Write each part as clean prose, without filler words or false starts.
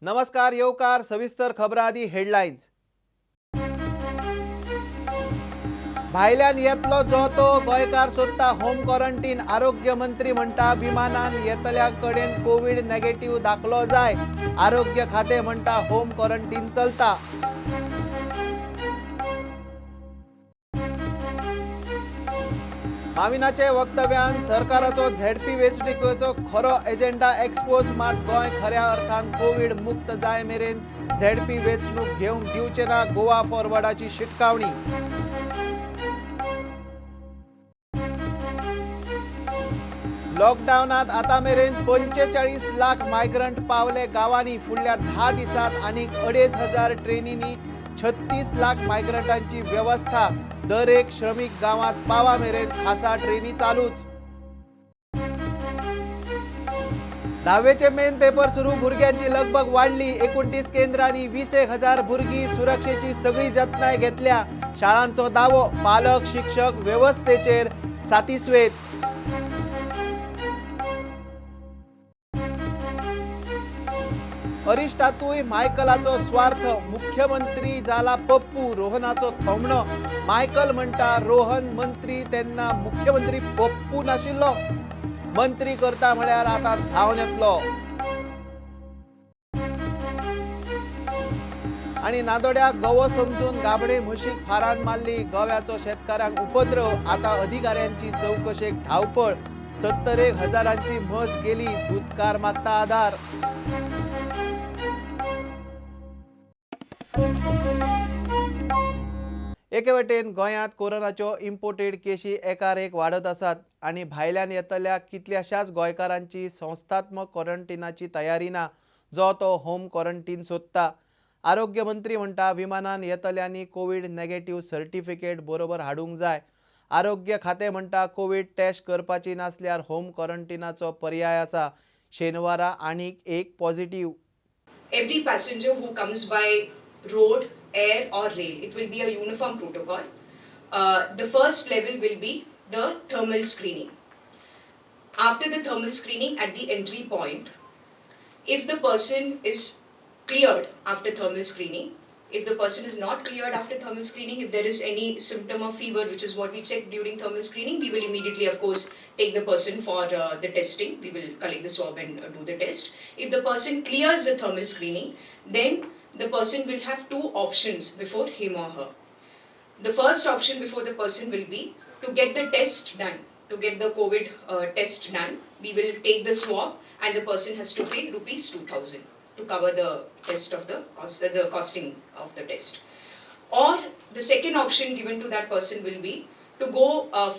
नमस्कार येवकार सविस्तर खबरां आदी हेडलायन्स। भायल्यान येतलो जो तो गोंयकार सोदता होम क्वारंटीन। आरोग्य मंत्री म्हणटा विमानान येतल्या कडेन कोविड नेगेटिव्ह दाखलो जाय। आरोग्य खाते म्हणटा होम क्वारंटीन चलता। माविनाचे वक्तव्यान सरकाराचो झेडपी वेंचणुकेचो खरो एजेंडा एक्सपोज। मात गोंय खऱ्या अर्थान कोविड मुक्त जाय मेरेन झेडपी वेंचणूक घेवंक दिवचे ना, गोवा फॉरवर्डाची शिटकावणी। लॉकडावनात आतां मेरेन 45 लाख मायग्रंट पावले गांवांनी। फुडल्या 10 दिसांत आनीक 2,500 ट्रेनींनी 36 लाख मायग्रंटांची व्यवस्था। दर एक श्रमीक गांवांत पावा मेरेन खासा ट्रेनी चालूच। 10वेचे मेन पेपर सुरू, भुरग्यांची लगबग वाडली। 29 केंद्रांनी 20,000 भुरगीं। सुरक्षेची सगळी जतनाय घेतल्या। शाळांचो दावो, पालक शिक्षक व्यवस्थेचेर सातिस्वेत। अरिश्टातूय मायकलाचो स्वार्थ, मुख्यमंत्री जाला पप्पू। रोहनाचो थोमणो, मायकल म्हणटा रोहन मंत्री तेन्ना मुख्यमंत्री पप्पू नाशिल्लो। मंत्री करता म्हळ्यार आतां धांवन येतलो। आनी नादोड्याक गवो समजून गाबडे म्हशीक फारान मारली। गोव्याचो शेतकारांक उपद्रव, आतां अधिकाऱ्यांची चवकशेक धांवपळ। 70,000ची म्हस गेली, दूधकार मागता आधार। एके वटेन गोंयांत कोरोनाच्यो इम्पोर्टेड केशी एकार एक वाडत आसात आनी भायल्यान येतल्या कितल्याशाच गोंयकारांची संस्थात्मक क्वारंटीनाची तयारी ना, जो तो होम क्वारंटीन सोदता। आरोग्य मंत्री म्हणटा विमानान येतल्यांनी कोविड नेगेटिव्ह सर्टिफिकेट बरोबर हाडूंक जाय। आरोग्य खातें म्हणटा कोविड टेस्ट करपाची नासल्यार होम क्वारंटीनाचो पर्याय आसा। शेनवारा आनीक एक positive. Every passenger who comes by road, air or rail, it will be a uniform protocol. The first level will be the thermal screening. After the thermal screening at the entry point, if the person is cleared after thermal screening, if the person is not cleared after thermal screening, if there is any symptom of fever, which is what we check during thermal screening, we will immediately, of course, take the person for the testing. We will collect the swab and do the test. If the person clears the thermal screening, then the person will have two options before him or her. The first option before the person will be to get the test done, to get the COVID test done. We will take the swab and the person has to pay ₹2,000 to cover the test of the costing of the test. Or the second option given to that person will be to go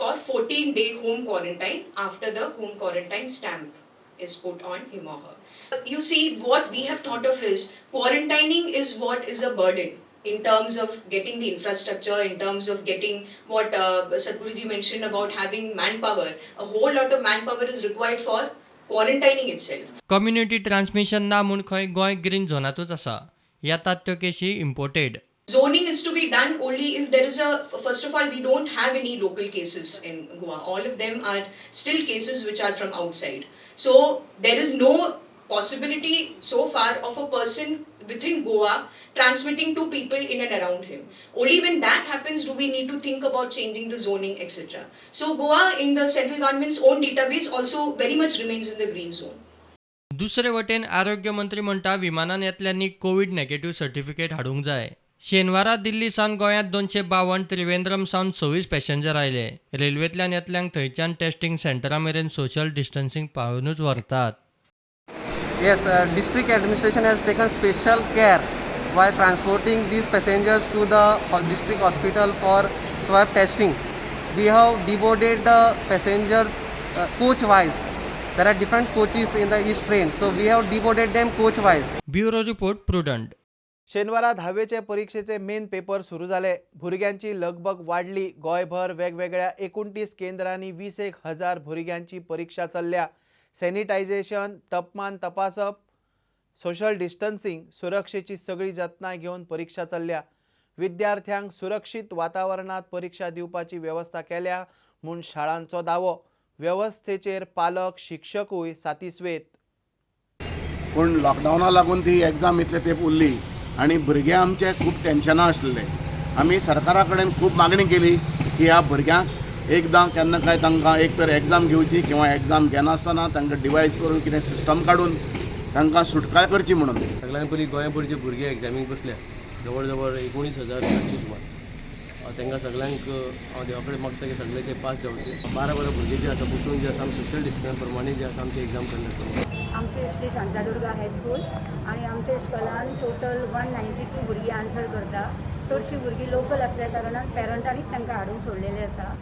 for 14-day home quarantine after the home quarantine stamp is put on him or her. You see, what we have thought of is quarantining is what is a burden in terms of getting the infrastructure, in terms of getting what Sadhguruji mentioned about having manpower. A whole lot of manpower is required for quarantining itself. Community transmission ना म्हूण खंय Goa green झोनातूच आसा। येतात त्यो Keshi imported. Zoning is to be done only if there is a, first of all, we don't have any local cases in Goa. All of them are still cases which are from outside. So there is no possibility so far of a person within Goa transmitting to people in and around him. Only when that happens do we need to think about changing the zoning, etc. So Goa in the central government's own database also very much remains in the green zone. दुसरे वटेन आरोग्य मंत्री म्हणटा विमानान येतल्यांनी Covid negative certificate हाडूंक जाय। शेनवारा दिल्ली सावन गोंयांत 252, त्रिवेंद्रम सावन 26 passenger आयले। रेल्वेंतल्यान येतल्यांक थंयच्यान टेस्टिंग सेंटरा मेरेन सोशल डिस्टन्सिंग पाळूनच व्हरतात। Yes, district administration has taken special care while transporting these passengers to the district hospital for swab testing. We have deboarded the passengers coach-wise. There are different coaches in the each train, so we have deboarded them coach-wise. Bureau report prudent. शेनवारा 10वेचे परीक्षेचे main paper सुरू जाले। भुरग्यांची लगबग वाडली। गोंयभर वेगवेगळ्या 29 केंद्रांनी 20,000 भुरग्यांची परीक्षा चल्ल्या। सॅनिटायझेशन, तापमान तपासप, सोशल डिस्टन्सिंग, सुरक्षेची सगळी जतनाय घेवन परीक्षा चल्ल्या। विद्यार्थ्यांक सुरक्षीत वातावरणात परीक्षा दिवपाची व्यवस्था केल्या म्हूण शाळांचो दावो। व्यवस्थेचेर पालक शिक्षकूय सातिस्वेत। पूण लॉकडावना लागून ती एग्जाम इतले तेंप उरली आनी भुरगे आमचे खूब टेन्शनां आसलेले. आमी सरकारा कडेन खूब मागणी केली की ह्या भुरग्यांक एकदां केन्ना काय तांकां एक तर एग्जाम घेवची किंवा एग्जाम घेनासतना तांकां डिवायस करून कितें सिस्टम काडून तांकां सुटका करची म्हणून. सगळ्यान पयलीं गोंयभरचे भुरगे एग्जामीक बसल्या जवळ जवळ 19,700 सुमार. तांकां सगळ्यांक हांव देवा कडेन मागता की सगळे ते पास जावचे. 12 भुरगे जे आसा बसून जे आसा आमी सोशल डिस्टन्स प्रमाणे जे आसा आमचे एग्जाम कंडक्ट करता. आमचे श्री शांतादुर्गा हायस्कूल आणि आमच्या स्कुलान टोटल 192 भुरगीं आन्सर करता. चडशीं भुरगीं लोकल असल्या कारणान पेरंटांनीच तांकां हाडून सोडलेले आसा.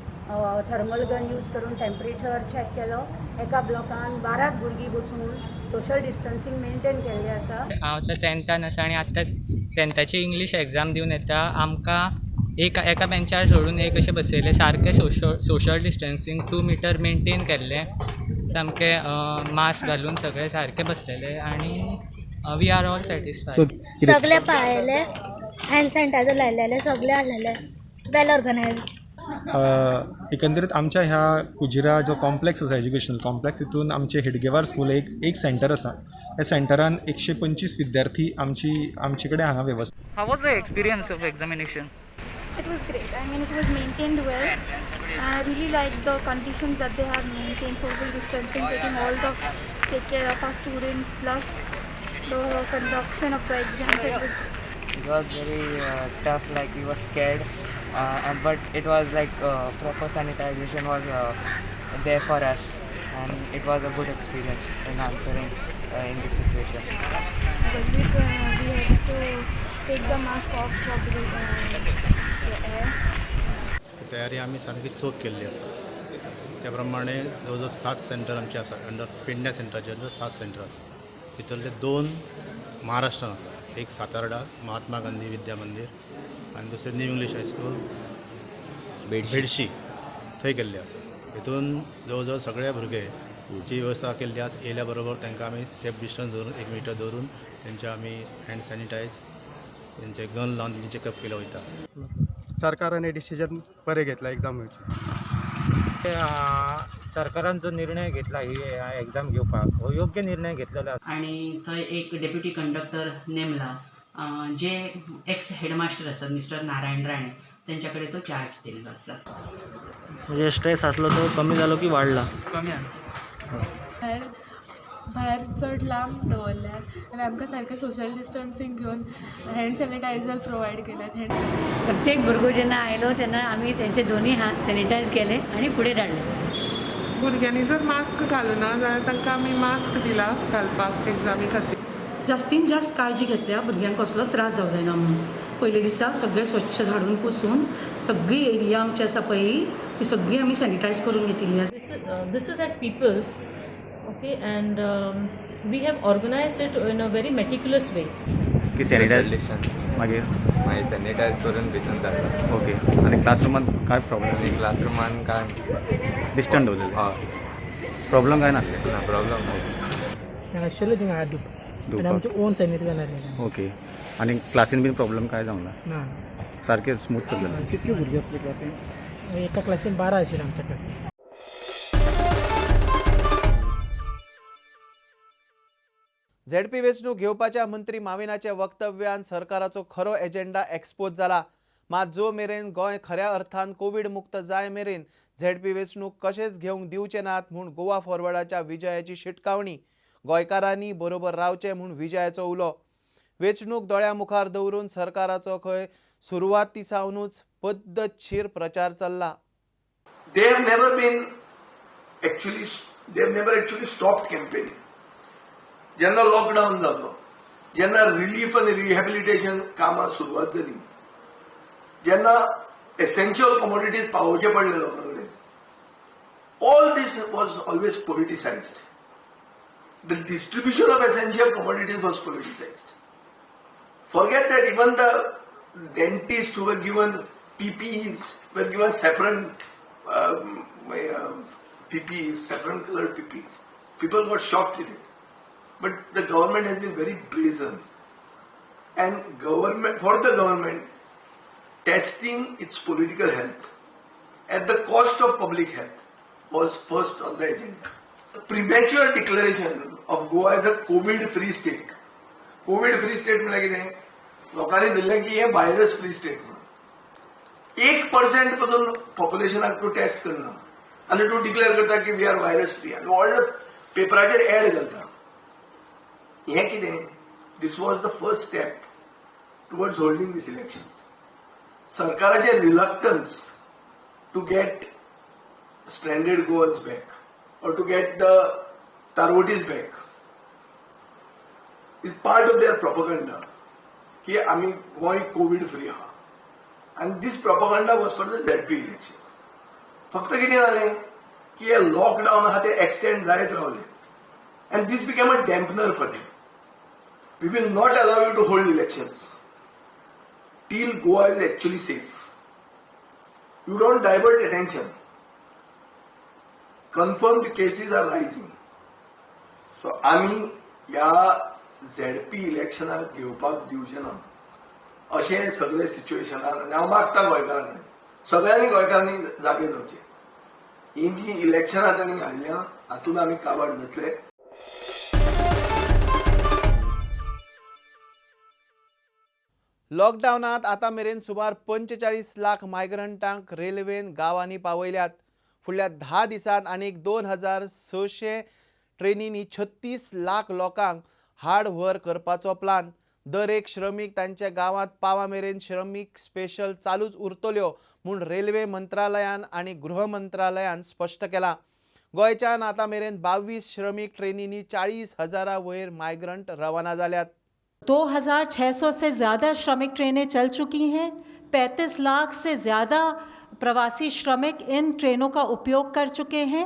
थर्मल गन यूज करून टेम्परेचर चॅक केलो. एका ब्लॉकान 12 भुरगीं बसून सोशल डिस्टन्सिंग मेंटेन केल्लें आसा. हांव आतां 10थान आसा आनी आतां 10थाची इंग्लीश एग्जाम दिवन येता. आमकां एका बेंचार सोडून एक अशें बसयलें, सारकें सोशल डिस्टन्सींग 2 मीटर मेंटेन केल्लें, सामकें मास्क घालून सगळे सारके बसलेले आनी वी आर ऑल सॅटिस्फायड. सगळे पाळले, हँड सॅनिटायझर लायलेले, सगळे आसलेले, वेल ऑर्गनायज्ड. एकंदरीत आमच्या ह्या कुजिरा जो कॉम्प्लेक्स आसा एज्युकेशनल कॉम्प्लेक्स, हितून आमचे हिडगेवार स्कूल एक सेंटर आसा. ह्या सेंटरान 125 विद्यार्थी आमचे कडेन हांगा वेवस्था. How was the experience of examination? It was great. I mean, it was maintained well. I really liked the conditions that they have maintained, social distancing, take care of our students, plus the conduction of the exams. It was very tough, like we were scared, but it was like proper sanitization was there for us, and it was a good experience in answering in this situation. But we had to take the mask off for the air. तयारी आमी सारकी चोख केल्ली आसा. त्या प्रमाणे जवळ 7 centre आमचे आसा. अंडर पेडण्या सेंटराचे अंडर 7 सेंटर आसा. भितरले 2 महाराष्ट्रान आसा. एक सातार्डा महात्मा गांधी विद्या मंदिर आनी दुसरें न्यू इंग्लीश हायस्कूल बेडशी थंय केल्ले आसा. हितून जवळ जवळ सगळे भुरगे जी वेवस्था केल्ली आसा येयल्या बरोबर तांकां आमी सेफ डिस्टन्स दवरून 1 मीटर दवरून तेंचे आमी हँड सॅनिटायज तेंचे गन लावन तेंचे चेकअप केलं वयता. सरकारान हे डिसिजन बरें घेतला एग्जाम घेवची. सरकारान जो निर्णय घेतला ही एग्जाम घेवपाक हो योग्य निर्णय घेतलेलो आसा. आणि थंय एक डेप्युटी कंडक्टर नेमला, जे एक्स हेडमास्टर आसात मिस्टर नारायण राणे, त्यांच्याकडे तो चार्ज दिलेला आसा. म्हणजे स्ट्रेस असलो तो कमी जालो की वाढला? कमी आसा. भायर चड लांब दवरल्यात आनी आमकां सारकें सोशल डिस्टन्सींग घेवन हँड सॅनिटायझर प्रोवायड केल्यात. प्रत्येक भुरगो जेन्ना आयलो तेन्ना आमी तेंचे दोन्ही हात सॅनिटायज केले आणि पुढे धाडले. भुरग्यांनी जर मास्क घालूना जाल्यार तांकां आमी मास्क दिला घालपाक एग्जामी खातीर. जास्तीत जास्त काळजी घेतल्या भुरग्यांक कसलो त्रास जावं जायना म्हणून. पयले दिसा सगळे स्वच्छ झाडून पुसून सगळी एरिया आमची आसा पळय ती सगळी आमी सॅनिटायज करून घेतिल्ली आसा. This is at People's, okay, and we have organized it in a very meticulous way. की सॅनिटायज मागीर सॅनिटायज करून भितून जाता. ओके. आनी क्लासरुमान काय प्रॉब्लेम? आनी क्लासरुमान काय डिस्टन्स दवरलेले. हय, प्रॉब्लेम काय नासले? ना प्रॉब्लेम ना. आशिल्ले थिंगा हात धुवप आनी आमचे ओन सॅनिटायझर घातलेले. ओके. आनी क्लासीन बीन प्रॉब्लेम काय जावंक ना? ना. सारकें स्मूथ चल्लेलें. कितले भुरगे आसले क्लासीन? एका क्लासीन 12 आशिल्ले आमच्या क्लासीन. झेडपी वेंचणूक घेवपाच्या मंत्री माविनाच्या वक्तव्यान सरकाराचो खरो एजेंडा एक्सपोज जाला. मात जो मेरेन गोंय खऱ्या अर्थान कोविड मुक्त जाय मेरेन झेडपी वेंचणूक कशेंच घेवंक दिवचे नात म्हूण गोवा फॉरवर्डाच्या विजयाची शिटकावणी. गोंयकारांनी बरोबर रावचे म्हूण विजयाचो उलो. वेंचणूक दोळ्या मुखार दवरून सरकाराचो खंय सुरवाती सावनूच पद्धतशीर प्रचार चल्ला. They have never actually stopped campaigning. जेन्ना लॉकडाऊन जालो, जेन्ना रिलीफ आनी रिहॅबिलिटेशन कामां सुरवात जाली, जेन्ना एसेन्शियल कमोडिटीज पावोवचे पडले लोकां कडेन, all this was always politicised. The distribution of essential commodities was politicised. Forget that even the dentists who were given PPEs were given saffron PPEs, saffron colored PPEs. People got shocked with it. But the government has been very brazen. And for the government, testing its political health at the cost of public health was first on the agenda. Premature declaration of Goa as a Covid free state. Covid free state म्हळ्यार कितें, लोकांनी धरलें की हें virus free state म्हणून. 1% पासून पॉप्युलेशनाक तूं taste करना आनी तूं डिक्लेअर करता की वी आर व्हायरस फ्री आनी व्हडल्या पेपराचेर एड घालता. हें कितें? This was the first step towards holding these elections. सरकाराचें reluctance to get stranded goals back or to get the Tarvotis back is part of their propaganda ki ami goy covid free ha, and this propaganda was for the ZP elections. Fakta kiti zale ki a lockdown ha te extend jayet ravle and this became a dampener for them. We will not allow you to hold elections till Goa is actually safe. You don't divert attention. Confirmed cases are rising. So आमी ह्या ZP इलेक्शनाक घेवपाक दिवचे ना अशें सगळे सिच्युएशनान, आनी हांव मागता गोंयकारां कडेन सगळ्यांनी गोंयकारांनी जागे जावचे. ही जी इलेक्शनां तांणी हाडल्या हातून आमी काबार जातले. लॉकडावनात आतां मेरेन सुमार 45 लाख मायग्रंटांक रेल्वेन गांवांनी पावयल्यात. फुडल्या 10 दिसांत आनीक 2600 ट्रेनींनी 36 लाख लोकांक हाड व्हर करपाचो प्लान. दर एक श्रमीक तांच्या गांवांत पावा मेरेन श्रमीक स्पेशल चालूच उरतल्यो म्हूण रेल्वे मंत्रालयान आनी गृह मंत्रालयान स्पश्ट केलां. गोंयच्यान आतां मेरेन 22 श्रमीक ट्रेनींनी 40,000 वयर मायग्रंट रवाना जाल्यात. 2600 से ज़्यादा श्रमिक ट्रेनें चल चुकी हैं. 35 लाख से ज़्यादा प्रवासी श्रमिक इन ट्रेनों का उपयोग कर चुके हैं.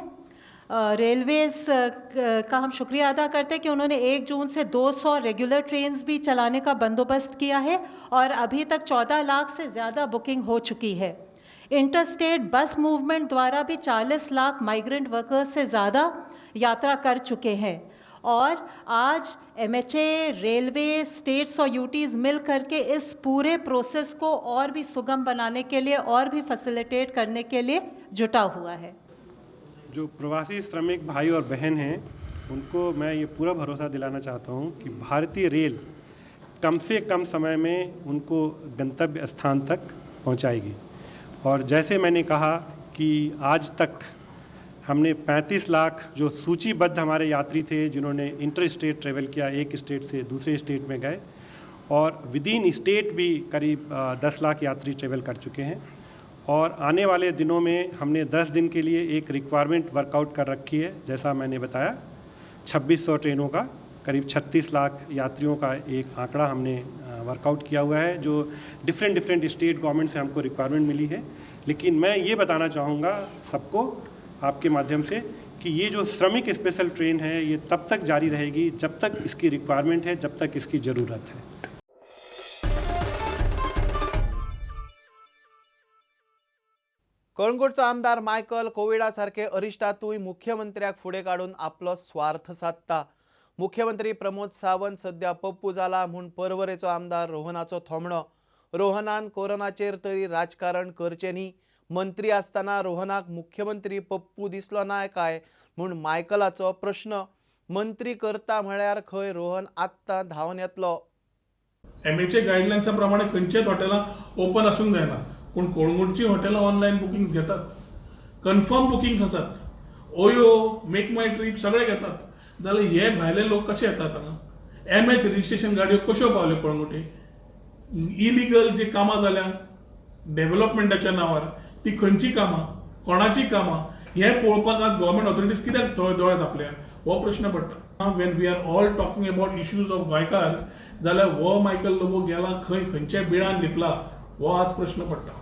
रेलवेज़ का हम शुक्रिया अदा करते हैं कि उन्होंने 1 जून से 200 रेगुलर ट्रेन्स भी चलाने का बंदोबस्त किया है और अभी तक 14 लाख से ज़्यादा बुकिंग हो चुकी है. इंटरस्टेट बस मूवमेंट द्वारा भी 40 लाख माइग्रेंट वर्कर्स से ज़्यादा यात्रा कर चुके हैं. और आज MHA, रेलवे, स्टेट्स और यूटीज़ मिल करके इस पूरे प्रोसेस को और भी सुगम बनाने के लिए और भी फैसिलिटेट करने के लिए जुटा हुआ है. जो प्रवासी श्रमिक भाई और बहन हैं उनको मैं ये पूरा भरोसा दिलाना चाहता हूँ कि भारतीय रेल कम से कम समय में उनको गंतव्य स्थान तक पहुँचाएगी. और जैसे मैंने कहा कि आज तक हमने 35 लाख जो सूचीबद्ध हमारे यात्री थे जिन्होंने इंटर स्टेट ट्रेवल किया, एक स्टेट से दूसरे स्टेट में गए, और विद इन स्टेट भी करीब 10 लाख यात्री ट्रेवल कर चुके हैं. और आने वाले दिनों में हमने 10 दिन के लिए एक रिक्वायरमेंट वर्कआउट कर रखी है. जैसा मैंने बताया 2600 ट्रेनों का करीब 36 लाख यात्रियों का एक आंकड़ा हमने वर्कआउट किया हुआ है जो डिफरेंट स्टेट गवर्नमेंट से हमको रिक्वायरमेंट मिली है. लेकिन मैं ये बताना चाहूँगा सबको आपके माध्यम से कि ये जो श्रमिक स्पेशल ट्रेन है ये तब तक जारी रहेगी जब तक इसकी रिक्वायरमेंट है, जब तक इसकी ज़रूरत है. कळंगूटचो आमदार मायकल कोविडा सारखे अरिश्टातूय मुख्यमंत्र्याक फुडें काडून आपलो स्वार्थ साधता. मुख्यमंत्री प्रमोद सावंत सध्या पप्पू जाला म्हूण परवरेचो आमदार रोहनाचो थोमणो. रोहनान कोरोनाचेर तरी राजकारण करचें न्ही. मंत्री आसतना रोहनाक मुख्यमंत्री पप्पू दिसलो नाय काय म्हूण मायकलाचो प्रश्न. मंत्री करता म्हळ्यार खंय रोहन आत्तां धांवन येतलो. MHA गायडलायन्सा प्रमाणे खंयचेच हॉटेलां ओपन आसूंक जायना, पूण कोळंगूटची हॉटेलां ऑनलायन बुकिंग्स घेतात. कन्फर्म बुकिंग्स आसात. ओयो, मेक माय ट्रीप सगळे घेतात. जाल्यार हे भायले लोक कशे येतात हांगा? MH रजिस्ट्रेशन गाडयो कश्यो पावल्यो कोळंगूटे? इलिगल जी कामां जाल्या डेव्हलपमेंटाच्या नांवार ती खंयची कामां, कोणाची कामां हे पळोवपाक आज गव्हर्मेंट ऑथॉरिटीज कित्याक दोळे धापल्या हो प्रश्न पडटा. When we are all talking about issues of गोंयकार्स जाल्यार हो मायकल लोबो गेला खंयच्या बिळान लिपला हो आज प्रश्न पडटा.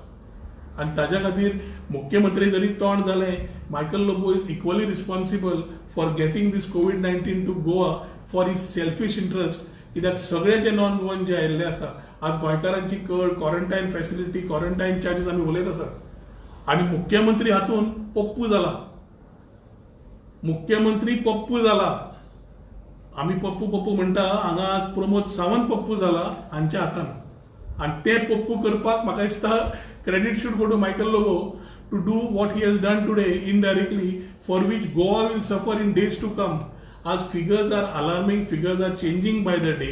आनी ताज्या खातीर मुख्यमंत्री जरी तोंड जालें, Michael Lobo is equally responsible for getting these COVID-19 to Goa for his selfish interest. कित्याक सगळे जे नॉन गोवन जे आयिल्ले आसा आज गोंयकारांची कळ, क्वॉरंटायन फॅसिलिटी, क्वॉरंटायन चार्जीस आमी उलयत आसात. आनी मुख्यमंत्री हातून पप्पू जाला. मुख्यमंत्री पप्पू जाला. आमी पप्पू पप्पू म्हणटा, हांगा आज प्रमोद सावंत पप्पू जाला हांच्या हातान. आनी ते पप्पू करपाक म्हाका दिसता credit should go to Michael Lobo to do what he has done today indirectly for which Goa will suffer in days to come. आज figures are alarming, figures are changing by the day.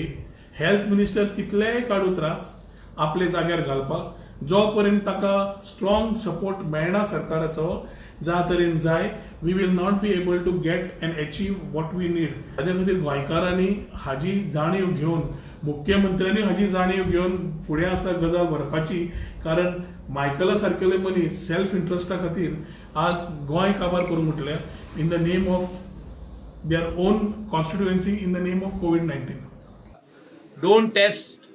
Health minister कितलेय काडू त्रास आपले जाग्यार घालपाक, जो पर्यंत ताका स्ट्रॉंग सपोर्ट मेळना सरकाराचो ज्या तरेन जाय, we will not be able to get and achieve what we need. हाजे खातीर गोंयकारांनी हाजी जाणीव घेवन, मुख्यमंत्र्यांनी हाजी जाणीव घेवन फुडें आसा गजाल व्हरपाची. कारण मायकला सारकेले मनीस सेल्फ इंट्रस्टा खातीर आज गोंय काबार करूंक म्हटल्या in the name of their own constituency, in the name of कोविड-19. Don't test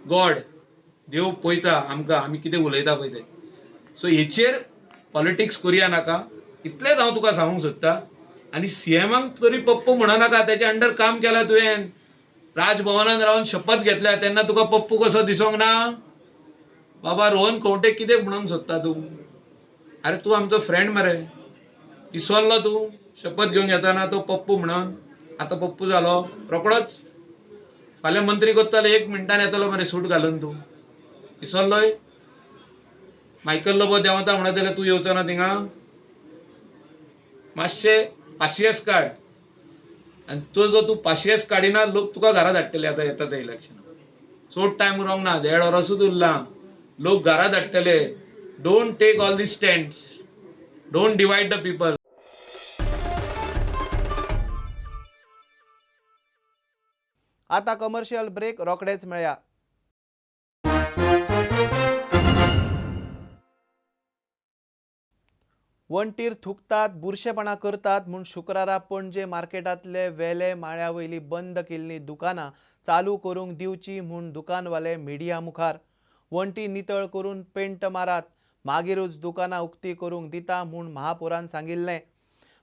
God. देव पळयता आमकां आमी कितें उलयता पळय तें. सो हेचेर पॉलिटिक्स करुया नाका, इतलेंच हांव तुका सांगूंक सोदतां. आनी सीएमाक तरी पप्पू म्हणनाका, तेच्या अंडर काम केलां तुवें. राजभवनान रावन शपथ घेतल्या तेन्ना तुका पप्पू कसो दिसोंक ना? बाबा रोहन खंवटे कितें म्हणूंक सोदता तूं? अरे तूं आमचो फ्रेंड मरे. इसवल्लो तूं शपथ घेवन येताना तो पप्पू म्हणून. आतां पप्पू जालो रोकडोच. फाल्यां मंत्री कोत्तालो 1 मिनटान येतलो मरे सूट घालून. तूं इसवल्लोय. मायकल लोबो देंवता म्हणत जाल्यार तूं येवचो ना थिंगा. मातशें पाशियेस काड. आनी तो जो तूं पाशियेस काडिना, लोक तुका घरा धाडटले. आतां येता तें इलेक्शन चड टायम उरोंक ना, 1.5 वरांसूच उरलां. लोक घरा धाडटले. Don't take all the stands. Don't divide the people. आता कमर्शियल ब्रेक रोखडेच मेळया. वणटीर थुकतात, बुरशेपणा करतात म्हूण शुक्रारा पणजे मार्केटांतले वेले माळ्या वयली बंद केल्लीं दुकानां चालू करूंक दिवची म्हूण दुकानवाले मिडिया मुखार. वणटी नितळ करून पेंट मारात, मागीरूच दुकानां उक्ती करूंक दिता म्हूण महापौरान सांगिल्लें.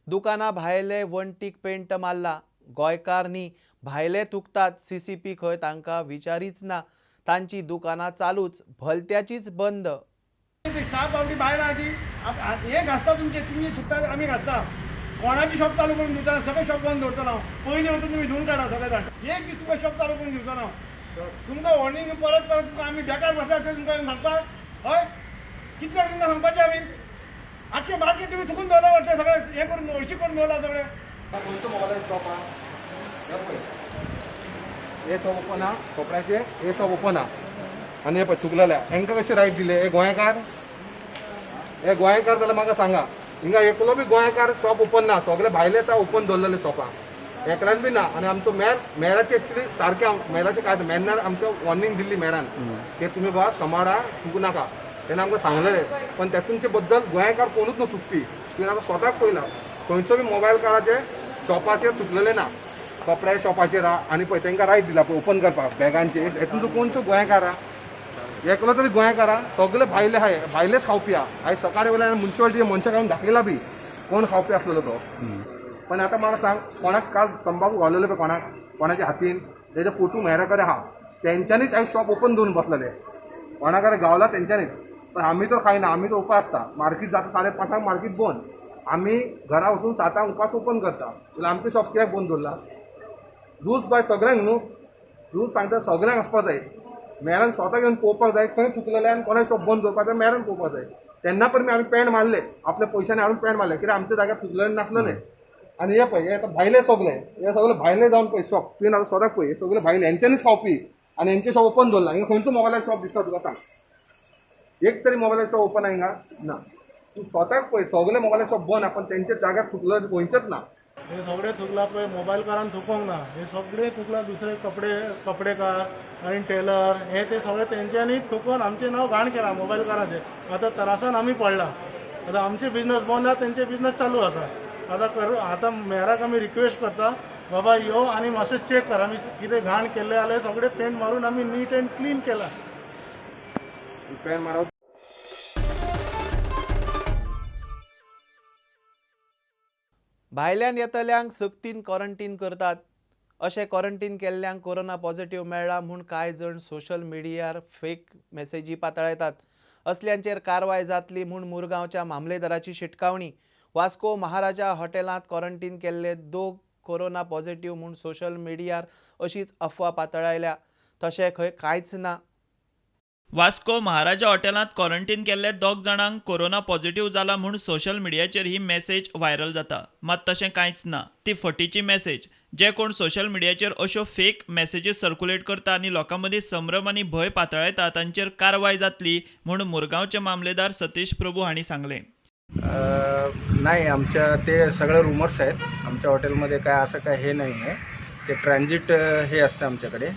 दुकानां भायले वणटीक पेंट मारला. गोंयकार न्ही, भायले थुकतात. CCP खंय तांकां विचारीच ना. तांची दुकानां चालूच, भलत्याचीच बंद. स्टाफ आपली भायर आहा ती हे घासता तुमचे, तुमी धुता आमी घासता. कोणाची शॉप चालू करून दिवचा, सगळे शॉप बंद दवरता ना. पयलीं वचून तुमी धुवन काडा सगळे जाण. एक दीस तुका शॉप चालू करून दिवचा ना. तुमकां वॉर्निंग परत परत तुका आमी बेकार बसता ते तुमकां सांगपाक. हय कितले वेळ तुमकां सांगपाचें आमी? आख्खें मार्केट तुमी थुकून दवरला वाटतं सगळें हें करून हळशी करून दवरला सगळें. खंयचो मोबायल शॉप आहा? हे शॉप ओपन आहा कपड्याचे. हे शॉप ओपन आहा आनी हे पळय थुकलेल्या. हांकां कशें रायट दिले? हे गोंयकार जाल्यार म्हाका सांगा. हिंगा एकलो बी गोंयकार शॉप ओपन ना. सगळे भायले येता ओपन दवरलेले शॉपां. एकल्यान बी ना. आनी आमचो मेराचे एक्चुली सारकें मेराचें काय मेरान आमचो वॉर्निंग दिल्ली मेरान की तुमी बाबा समाडा थुकू नाका. तेणें आमकां सांगलेलें. पण तेतूनचे बद्दल गोंयकार कोणूच ना थुकपी. तुवें आतां स्वताक पळयलां खंयचो बी मोबायल काराचे शॉपाचेर थुकलेले ना. कपड्या शॉपाचेर आहा आनी पळय तांकां रायट दिला पळय ओपन करपाक बॅगांचेर. हेतून तूं कोणचो गोंयकार आहा? एकलो तरी गोंयकार आहा? सगळे भायले आहाय, भायलेच खावपी आहा. आयज सकाळी वयल्यान म्युन्सिपाल्टी मनशाक हांवें दाखयला बी कोण खावपी आसलेलो तो. पण आतां म्हाका सांग, कोणाक काल तंबाखू घाललेलो पळय कोणाच्या हातीन, तेजे फोटो मेरा कडेन आहा. तेंच्यांनीच आयज शॉप ओपन दवरून बसलेले. कोणा कडेन गावला तेंच्यांनीच. पण आमी तर खायना, आमी तर उपास आसता. मार्केट जाता 5:30 मार्केट बंद. आमी घरा वचून 7 उपास ओपन करता. जाल्यार आमचें शॉप कित्याक बंद दवरला? रूल्स बाय सगळ्यांक न्हू. रूल्स सांगता सगळ्यांक आसपाक जाय. मेरान स्वता घेवन पळोवपाक जाय खंय चुकलेलें आनी कोणाक शॉप बंद दवरपाक जाय मेरान पळोवपाक जाय. तेन्ना पण आमी पॅन मारले, आपल्या पयशांनी हाडून पॅन मारले. कित्याक आमच्या जाग्यार चुकलेलें नासलेलें. आनी हे पळय हे आतां भायले सगळे, हे सगळे भायले जावन पळय शॉप. तुवें आतां स्वताक पळय हे सगळे भायले, हेंच्यांनीच खावपी आनी हेंचे शॉप ओपन दवरला. हिंगा खंयचो मोबायलाचो शॉप दिसता तुका सांग? एक तरी मोबायलाचो शॉप ओपन आहा हिंगा ना. तूं स्वताक पळय सगळे मोबायलाचो शॉप बंद आहा. पण तेंच्या जाग्यार चुकलेले खंयचेच ना. हे सगळे थुकला पळय मोबायलकारान थुकोंक ना. हे सगळे थुकला दुसरे कपडेकार आनी टेलर हे ते सगळे तेंच्यांनी थुकून आमचें नांव घाण केलां मोबायलकाराचें. आतां तरासान आमी पडला. आतां आमचे बिजनस बंद आहा, तेंचे बिजनस चालू आसा. आतां मेराक आमी रिक्वेस्ट करता बाबा यो आनी मातशें चॅक कर. आमी कितें घाण केल्लें जाल्यार सगळे पेंट मारून आमी नीट अँड क्लीन केला. पेंट मारप भायल्यान येतल्यांक सक्तीन क्वॉरंटीन करतात. अशें क्वॉरंटीन केल्ल्यांक कोरोना पॉझिटिव्ह मेळ्ळा म्हूण कांय जण सोशल मिडियार फेक मेसेजी पातळयतात. असल्यांचेर कारवाय जातली म्हूण मुरगांवच्या मामलेदाराची शिटकावणी. वास्को महाराजा हॉटेलांत क्वॉरंटीन केल्ले 2 कोरोना पॉझिटिव्ह म्हूण सोशल मिडियार अशीच अफवा पातळायल्या. तशें खंय कांयच ना. वास्को महाराजा हॉटेलांत क्वॉरंटीन केल्ले 2 जाणांक कोरोना पॉझिटिव्ह जाला म्हूण सोशल मिडियाचेर ही मेसेज व्हायरल जाता. मात तशें कांयच ना. ती फटीची मेसेज. जे कोण सोशल मिडियाचेर अश्यो फेक मेसेजीस सर्क्युलेट करता आनी लोकां मदीं संभ्रम आनी भंय पातळायता तांचेर कारवाय जातली म्हूण मुरगांवचे मामलेदार सतीश प्रभू हांणी सांगलें. नाही, आमच्या ते सगळे रूमर्स आहेत. आमच्या हॉटेलमध्ये काय असं काय हे नाही आहे. ते ट्रान्झिट हे असतं आमच्याकडे.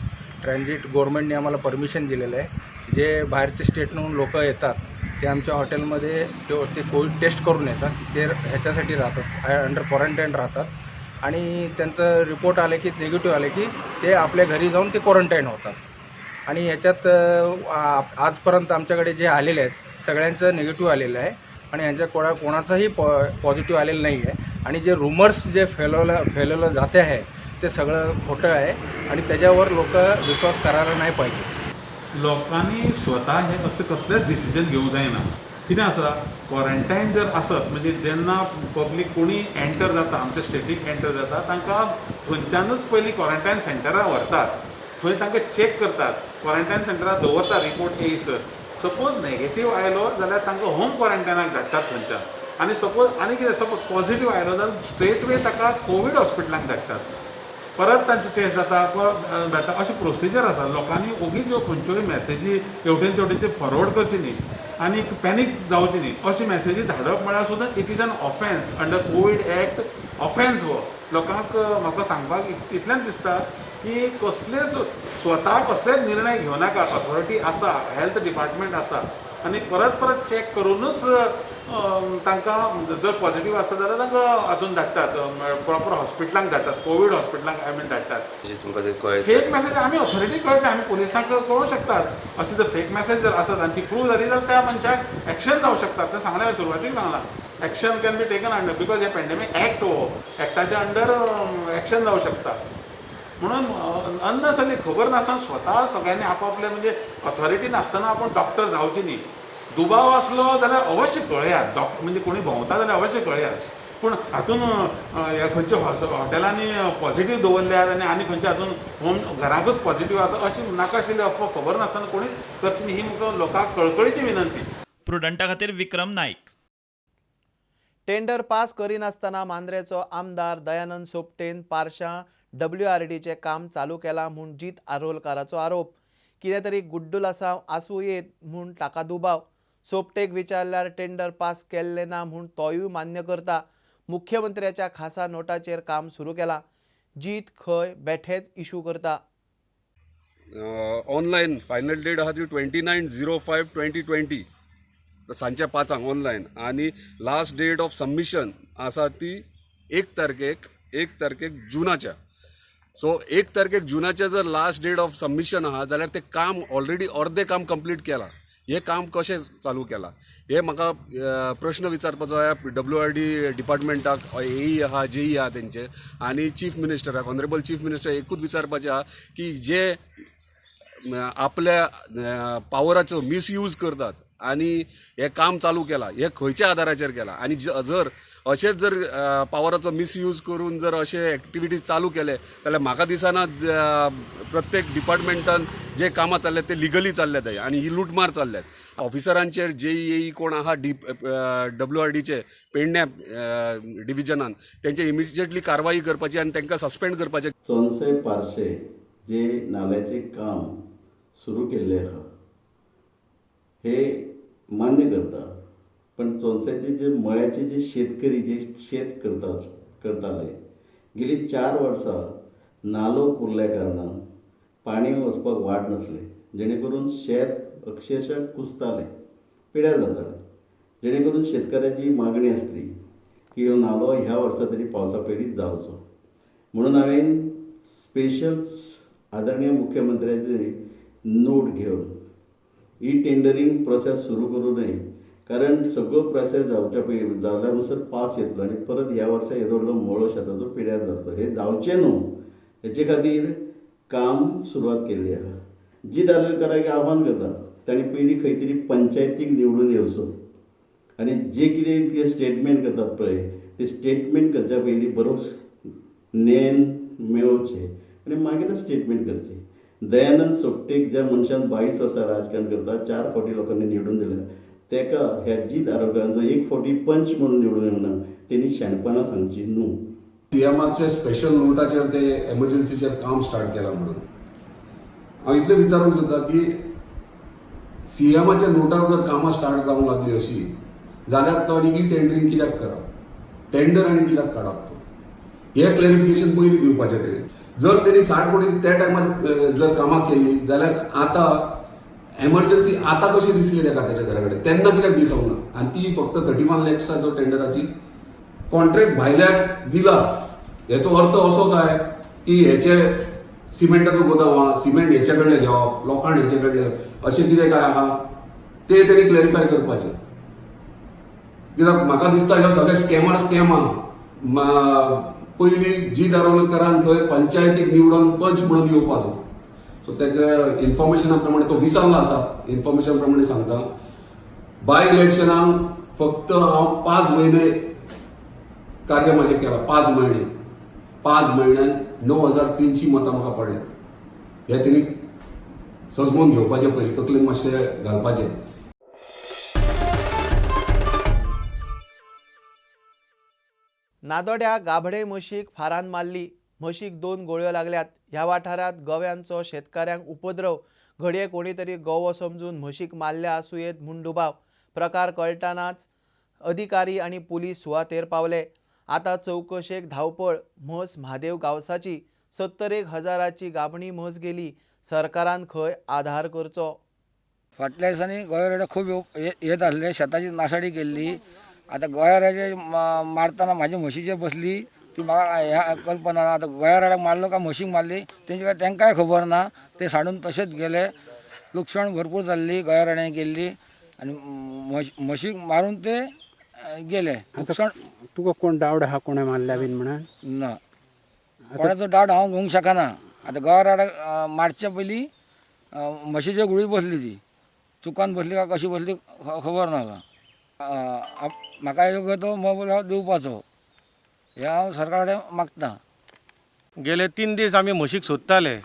ट्रान्झिट गव्हर्नमेंटने आम्हाला परमिशन दिलेलं आहे. जे बाहेरचे स्टेटमधून लोक येतात ते आमच्या हॉटेलमध्ये ते कोविड टेस्ट करून येतात. ते ह्याच्यासाठी राहतात, अंडर क्वारंटाईन राहतात आणि त्यांचं रिपोर्ट आले की निगेटिव्ह आले की ते आपल्या घरी जाऊन ते क्वारंटाईन होतात. आणि ह्याच्यात आजपर्यंत आमच्याकडे जे आलेले आहेत सगळ्यांचं निगेटिव्ह आलेलं आहे आणि यांच्या कोणाचाही पॉझिटिव्ह आलेलं नाही आहे. आणि जे रूमर्स जे फैलवलं जाते आहे ते सगळं खोटं आहे आणि त्याच्यावर लोक विश्वास करायला नाही पाहिजे. लोकांनी स्वता हे कसलेंच डिसिजन घेवंक जायना. कितें आसा, क्वॉरंटायन जर आसत म्हणजे जेन्ना पब्लीक कोणी एंटर जाता, आमच्या स्टेटीक एंटर जाता, तांकां थंयच्यानूच पयलीं क्वॉरंटायन सेंटरार व्हरतात. थंय तांकां चॅक करतात, क्वॉरंटायन सेंटरार दवरतात रिपोर्ट येयसर. सपोज नेगेटीव आयलो जाल्यार तांकां होम क्वॉरंटायनाक धाडटात थंयच्यान. आनी सपोज आनी कितें सपोज पॉझिटीव आयलो जाल्यार स्ट्रेट वे ताका कोवीड हॉस्पिटलाक धाडटात. परत तांची टेस्ट जाता, परत धाडटा. अशी प्रोसिजर आसा. लोकांनी ओगीच ह्यो खंयच्योय मेसेजी हेवटेन तेवटेन फॉरवर्ड करची न्ही आनी पॅनीक जावची न्ही. अशी मेसेजी धाडप म्हळ्यार सुद्दां it is an offence under Covid act. Offence हो लोकांक म्हाका सांगपाक इतल्यान दिसता की कसलेच स्वता कसलेच निर्णय घेवनाका. ऑथॉरिटी आसा, हेल्थ डिपार्टमेंट आसा आनी परत चॅक करूनच तांकां जर पॉझिटीव आसा जाल्यार तांकां हातून धाडटात, प्रॉपर हॉस्पिटलांक धाडटात, कोवीड हॉस्पिटलांक धाडटात. फेक मेसेज आमी ऑथॉरिटी कळटा, आमी पुलिसांक कळोवंक शकतात. अशी जर फेक मेसेज जर आसत आनी ती प्रूव जाली जाल्यार त्या मनशाक एक्शन जावंक शकता. तें सांगलें, सुरवातीक सांगलां, action can be taken under because हे पॅन्डेमीक एक्ट हो, एक्टाच्या अंडर एक्शन जावंक शकता. म्हणून अननेसरी खबर नासतना स्वता सगळ्यांनी आपापले म्हणजे ऑथॉरिटी नासतना आपण डॉक्टर जावची न्ही. दुबाव असलो जाल्यार अवश्य कळयात. म्हणजे कोणी भोंवता जाल्यार अवश्य कळयात. पूण हातून ह्या खंयच्या हॉटेलांनी पॉझिटीव दवरल्यात आनी खंयच्या हातून होम घराकूच पॉझिटीव आसा अशी नाकाशिल्ली अफवा खबर नासतना कोणी करची न्ही. ही म्हाका लोकांक कळकळीची विनंती. प्रुडंटा खातीर विक्रम नाईक. टेंडर पास करिनासतना मांद्रेचो आमदार दयानंद सोपटेन पारशा WRDचे काम चालू केला म्हूण जीत आरोलकाराचो आरोप. कितें तरी गुड्डूल आसूं येत म्हूण ताका दुबाव. सोपटेक विचारल्यार टेंडर पास केल्ले ना म्हूण तोयूय मान्य करता. मुख्यमंत्र्याच्या खासा नोटाचेर काम सुरू केलां. जीत खंय बेठेच इशू करता. ऑनलायन फायनल डेट आहा ती 29/05/2020 सांजच्या 5 ऑनलायन आनी लास्ट डेट ऑफ सबमिशन आसा ती 1 तारखेक जुनाच्या. सो 1 तारखेक जुनाच्या जर लास्ट डेट ऑफ सबमिशन आहा जाल्यार ते काम ऑलरेडी अर्धे काम कंप्लीट केलां. हे काम कशें चालू केलां हे म्हाका प्रश्न विचारपाचो आसा WRD डिपार्टमेंटाक, AE आहा, JE आहा तेंचे आनी चीफ मिनिस्टराक, ऑनरेबल चीफ मिनिस्टर एकूच विचारपाचें आहा की जे आपल्या पावराचो मिसयूज करतात आनी हे काम चालू केलां हे खंयच्या आदाराचेर केलां. आनी जर अशेंच जर पावराचो मिसयूज करून जर अशे एक्टिविटीज चालू केले जाल्यार म्हाका दिसना प्रत्येक डिपार्टमेंटान जे कामां चल्ल्यात ते लिगली चल्ल्यात आनी ही लुटमार चल्ल्यात. ऑफिसरांचेर JE कोण आहा WRDचे पेडण्या डिव्हिजनान तेंचे इमिजिएटली कारवाई करपाची आनी तांकां सस्पेंड करपाचें. चोनसे पारशे जे नाल्याचे काम सुरू केल्ले आहा हे मान्य करता. पण चोनसेचे जे मळ्याचे जे शेतकरी जे शेत करताले गेली 4 वर्सां नालो पुरल्या कारणान पाणी वचपाक वाट नासले, जेणे करून शेत अक्षरशः कुसताले, पिड्यार जाताले. जेणे करून शेतकऱ्याची मागणी आसली की हो नालो ह्या वर्सा तरी पावसा पयलींच जावचो. म्हणून हांवें स्पेशल आदरणीय मुख्यमंत्र्याचे नोट घेवन ही टेंडरींग प्रोसेस सुरू करू नये. कारण सगळो प्रोसेस जावच्या पयलीं जाल्यानुसार पास येतलो आनी परत ह्या वर्सा येदो व्हडलो मळो शेताचो पिड्यार जातलो. हे जावचें न्हू, हेचे खातीर काम सुरवात केल्ली आहा. जीत आरोलकाराक आव्हान करता तांणी पयलीं खंय तरी पंचायतीक निवडून येवचो आनी जे कितें ते स्टेटमेंट करतात पळय ते स्टेटमेंट करच्या पयलीं बरो नेम मेळोवचें आनी मागीर स्टेटमेंट करचें. दयानंद सोपटेक ज्या मनशान 22 वर्सां राजकारण करता 4 फावटी लोकांनी निवडून दिल्या तेका ह्या जीत आरोलकारांचो 1 फावटी पंच म्हणून निवडून येवना. तेणी शाणपणां सांगची न्हू. सीएमाचे स्पेशल नोटाचेर ते एमर्जन्सीचेर काम स्टार्ट केलां म्हणून हांव इतलें विचारूंक सोदतां की सीएमाच्या नोटार जर कामां स्टार्ट जावंक लागली अशी जाल्यार तो आनी ई टेंडरींग कित्याक करप टेंडर आनी कित्याक काडप तो हे क्लॅरिफिकेशन पयलीं दिवपाचें तेणी जर तेणी 60 कोटी त्या टायमार जर कामां केली जाल्यार आतां एमर्जन्सी आतां कशी दिसली तेका तेच्या घरा कडेन तेन्ना कित्याक दिसोंक ना आनी ती फक्त 31 लॅक्साचो टेंडराची कॉन्ट्रॅक्ट भायल्याक दिला हेचो अर्थ असो काय की हेचे सिमेंटाचो गोदाम आहा सिमेंट हेचे कडले घेवप लोखंड हेचे कडले अशें कितें काय आहा ते तेणी क्लॅरिफाय करपाचें कित्याक म्हाका दिसता ह्यो सगळे स्कॅम आहा पयलीं जी दारोलकरान थंय पंचायतीक निवडून पंच म्हणून येवपाचो सो तेच्या इन्फॉर्मेशना प्रमाणे तो विसरला आसा इन्फॉर्मेशन प्रमाणे सांगता बाय इलेक्शनाक फक्त हांव 5 म्हयने कार्य म्हाजें केलां 5 म्हयन्यान 9,300 मतां म्हाका पडले हे तेणी सजमून घेवपाचें पयलीं तकलेन मातशें घालपाचें. नादोड्या गाभडे म्हशीक फारान मारली म्हशीक 2 गोळ्यो लागल्यात. ह्या वाठारात गव्यांचो शेतकऱ्यांक उपद्रव घडये कोणी तरी गवो समजून म्हशीक मारल्या आसुयेत म्हूण दुबाव प्रकार कळटनाच अधिकारी आनी पुलीस सुवातेर पावले. आता चौकशेक धावपळ म्हस म्हादेव गावसाची 70,000ची गाभणी म्हस गेली. सरकारान खंय आधार करचो. फाटल्या दिसांनी गोंयराडे खूब येत आसले शेताची नाशाडी केल्ली. आता गोंयराडे मारतना म्हाजी म्हशीचेर बसली ती म्हाका ह्या कल्पना ना. आता गोंयराड्याक मारलो काय म्हशीक मारली तेंकांय खबर ना. ते साडून तशेंच गेले. लुकसाण भरपूर जाल्ली गोंयराड्यांनी केल्ली आनी म्हशीक मारून ते गेले. लुकसाण तुका कोण डावड आहा कोणें मारल्या बीन म्हणून ना कोणाचो डावट हांव घेवंक शकना. आतां गोंयराड्याक मारचे पयलीं म्हशीचे गुळी बसली ती चुकान बसली काय कशी बसली खबर ना म्हाका योग्य तो मोबायल दिवपाचो हे हांव सरकारा कडेन मागतां. गेले 3 दीस आमी म्हशीक सोदताले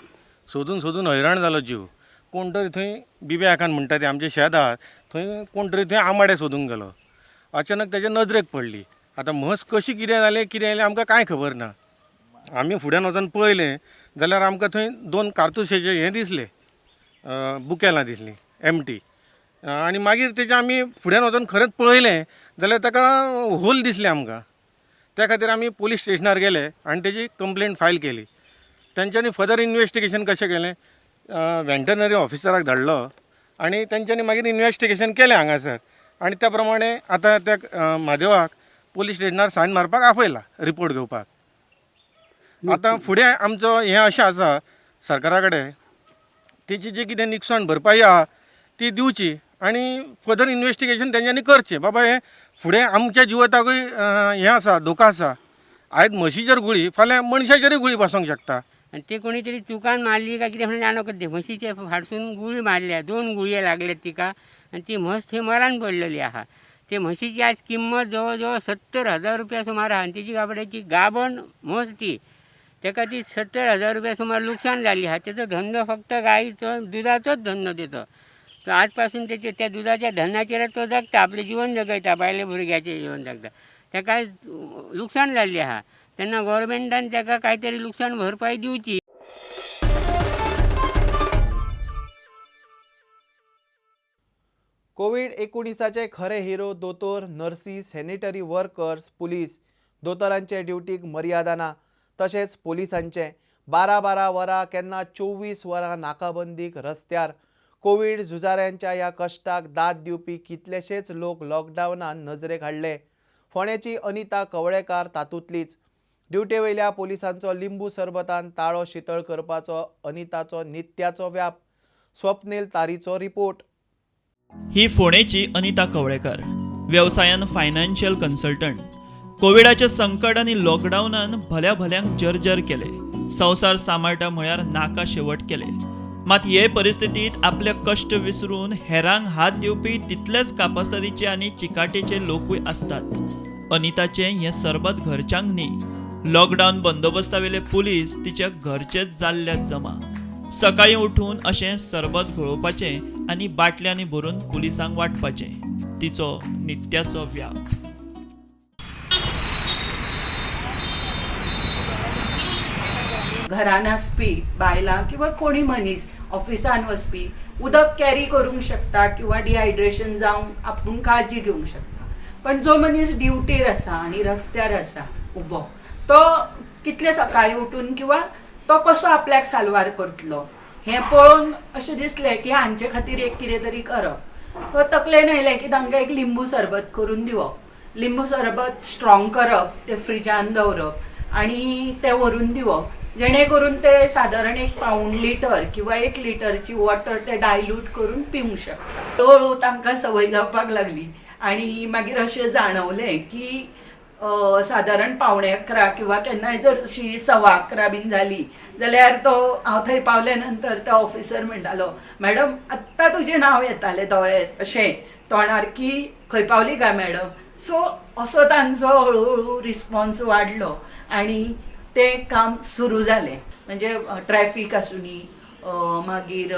सोदून हैराण जालो जीव. कोण तरी थंय बिब्याकान म्हणटा ते आमचे शेत आहा थंय कोण तरी थंय आंबाडे सोदूंक गेलो. अचानक तेजे नजरेक पडली. आतां म्हस कशी कितें जालें आमकां कांय खबर ना. आमी फुड्यान वचून पळयलें जाल्यार आमकां थंय 2 कारतुशाचे हे दिसले बुकेलां दिसलीं एमटी आनी मागीर तेजे आमी फुड्यान वचून खरेंच पळयलें जाल्यार ताका होल दिसले आमकां. त्या खातीर आमी पुलीस स्टेशनार गेले आनी तेजी कंप्लेंट फायल केली. तेंच्यांनी फर्दर इन्वेस्टिगेशन कशें केलें वेटनरी ऑफिसराक धाडलो आनी तेंच्यांनी मागीर इन्वेस्टिगेशन केलें हांगासर आनी त्या प्रमाणे आतां त्या म्हादेवाक पुलीस स्टेशनार सायन मारपाक आपयला रिपोर्ट घेवपाक. आतां फुडें आमचो हें अशें आसा सरकारा कडेन तेची जी कितें नुकसाण भरपाई आहा ती दिवची आनी फर्दर इन्वेस्टिगेशन तेंच्यांनी करचें. बाबा हें फुडें आमच्या जिवताकूय हें आसा धोका आसा. आयज म्हशीचेर गुळी फाल्यां मनशाचेरूय गुळी बसोंक शकता. आणि ते कोणी तरी चुकान मारली काय कितें म्हणून जाणो करते म्हशीचे फाडसून गुळी मारल्या 2 गुळये लागल्यात तिका आणि ती म्हस थंय मरण पडलेली आहा. ते म्हशीची आज किंमत जवळ 70,000 रुपया सुमार आहा आणि तेची गाबड्याची गाभण म्हस ती तेका ती 70,000 रुपया सुमार लुकसाण झाली आहा. त्याचो धंदो फक्त गाईचो दुधाचोच धंदो देतो. तो आजपासून त्याचे त्या दुधाच्या धंद्याचेर तो जगता आपले जीवन जगयता बायले भुरग्याचे जीवन जगता. तेका लुकसाण जाल्ली आहा तेन्ना गव्हर्मेंटान तेका काहीतरी लुकसाण भरपाई दिवची. कोविड-19चे खरे हिरो दोतोर नर्सी सॅनिटरी वर्कर्स पुलीस. दोतोरांचे ड्युटीक मर्यादा ना तशेंच पुलिसांचे 12 वरां केन्ना 24 वरां नाकाबंदीक रस्त्यार. कोविड झुजाऱ्यांच्या ह्या कश्टाक दाद दिवपी कितलेशेच लोक लॉकडावनान नजरेक हाडले. फोंडेची अनिता कवळेकार तातूंतलीच. ड्युटे वयल्या पुलिसांचो लिंबू सरबतान ताळो शितळ करपाचो अनिताचो नित्याचो व्याप. स्वप्नील तारीचो रिपोर्ट. ही फोंडेची अनिता कवळेकर व्यवसायान फायनान्शियल कन्सल्टंट. कोविडाचे संकट आनी लॉकडावनान भल्यांक जर्जर केले. संवसार सांबाळटा म्हळ्यार नाका शेवट केले. मात हे परिस्थितीत आपले कष्ट विसरून हेरांक हात दिवपी तितलेच कापासदारीचे आनी चिकाटेचे लोकूय असतात. अनिताचे हे सरबत घरच्यांक न्ही. लॉकडावन बंदोबस्तावेले पुलीस तिचे घरचेच जाल्ल्यात जमा. सकाळी उठून अशें सरबत घोळोवपाचें आनी बाटल्यांनी भरून पुलिसांक वाटपाचें तिचो नित्याचो व्याप. घरान आसपी बायलां किंवा कोणी मनीस ऑफिसान वचपी उदक कॅरी करूंक शकता किंवा डिहायड्रेशन जावन आपूण काळजी घेवंक शकता. पण जो मनीस ड्युटीर आसा आनी रस्त्यार आसा उबो, तो कितले सकाळी उठून किंवा तो कसो आपल्याक साल्वार करतलो हें पळोवन अशें दिसलें की हांचे खातीर एक कितें तरी करप. तो तकलेन आयलें की तांकां एक लिंबू सरबत करून दिवप. लिंबू सरबत स्ट्रॉंग करप, ते फ्रिजान दवरप आनी तें व्हरून दिवप, जेणे करून ते सादारण 1 पाऊण लिटर किंवा 1 लिटरची वॉटर ते डायल्यूट करून पिवंक शकता. हळूहळू तांकां संवय जावपाक लागली आनी मागीर अशें जाणवलें की सादारण 11:15 किंवा केन्नाय जर अशी 11:15 बीन जाली जाल्यार हांव थंय पावले नंतर तो ऑफिसर म्हणटालो, मॅडम आत्तां तुजें नांव येतालें दोळे अशें तोंडार की खंय पावली काय मॅडम. सो असो तांचो हळूहळू रिस्पॉन्स वाडलो आनी तें काम सुरू जालें. म्हणजे ट्रॅफीक आसूनी मागीर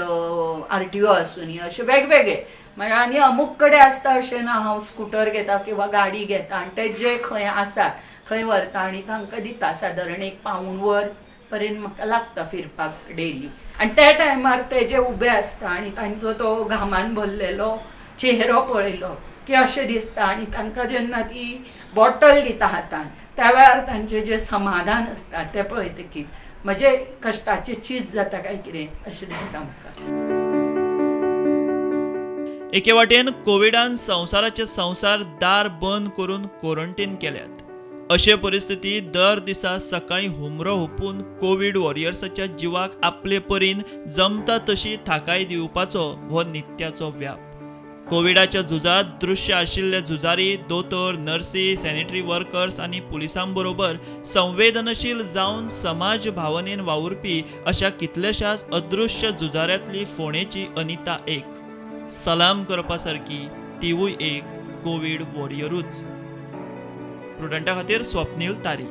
RTO आसूनी अशें वेगवेगळे म्हणजे आनी अमूक कडेन आसता अशें ना हांव स्कूटर घेता किंवा गाडी घेता आनी ते जे खंय आसात खंय व्हरता आनी तांकां दिता. सादारण 1 पाऊण वर पर्यंत म्हाका लागता फिरपाक डेली. आनी त्या टायमार ते जे उबे आसता आनी तांचो तो घामान भरलेलो चेहरो पळयलो की अशें दिसता आनी तांकां जेन्ना ती बॉटल दिता हातान त्या वेळार तांचें जें समाधान आसता तें पळयतकीर म्हजे कश्टाचें चीज जाता काय कितें अशें दिसता म्हाका. एके वाटेन कोविडान संवसाराचे संवसार दार बंद करून क्वॉरंटायन केल्यात. अशे परिस्थितीत दर दिसा सकाळी हुमरो हुपून कोविड वॉरियर्साच्या जिवाक आपले परीन जमता तशी थाकाय दिवपाचो हो नित्याचो व्याप. कोविडाच्या झुजात दृश्य आशिल्ले झुजारी, दोतोर, नर्सी, सॅनिटरी वर्कर्स आनी पुलिसां बरोबर संवेदनशील जावन समाज भावनेन वावुरपी अशा कितल्याशाच अदृश्य झुजाऱ्यांतली फोंडेची अनिता एक. सलाम करपा सारकी तिवूय एक कोविड वॉरियरूच. प्रुडंटा खातीर स्वप्नील तारी.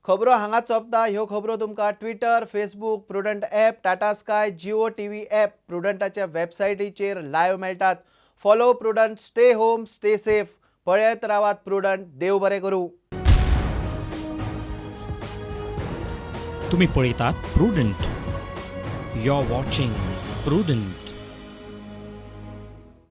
खबरो हांगा चोपता. ह्यो खबरो तुमकां Twitter, Facebook, Prudent app, Tata Sky, Jio TV app, प्रुडंटाच्या वेबसायटीचेर लायव्ह मेळटात. Follow Prudent, stay home, stay safe. पळयत रावात प्रुडंट. देव बरें करूं. तुम्ही पळयतात Prudent. You are watching prudent.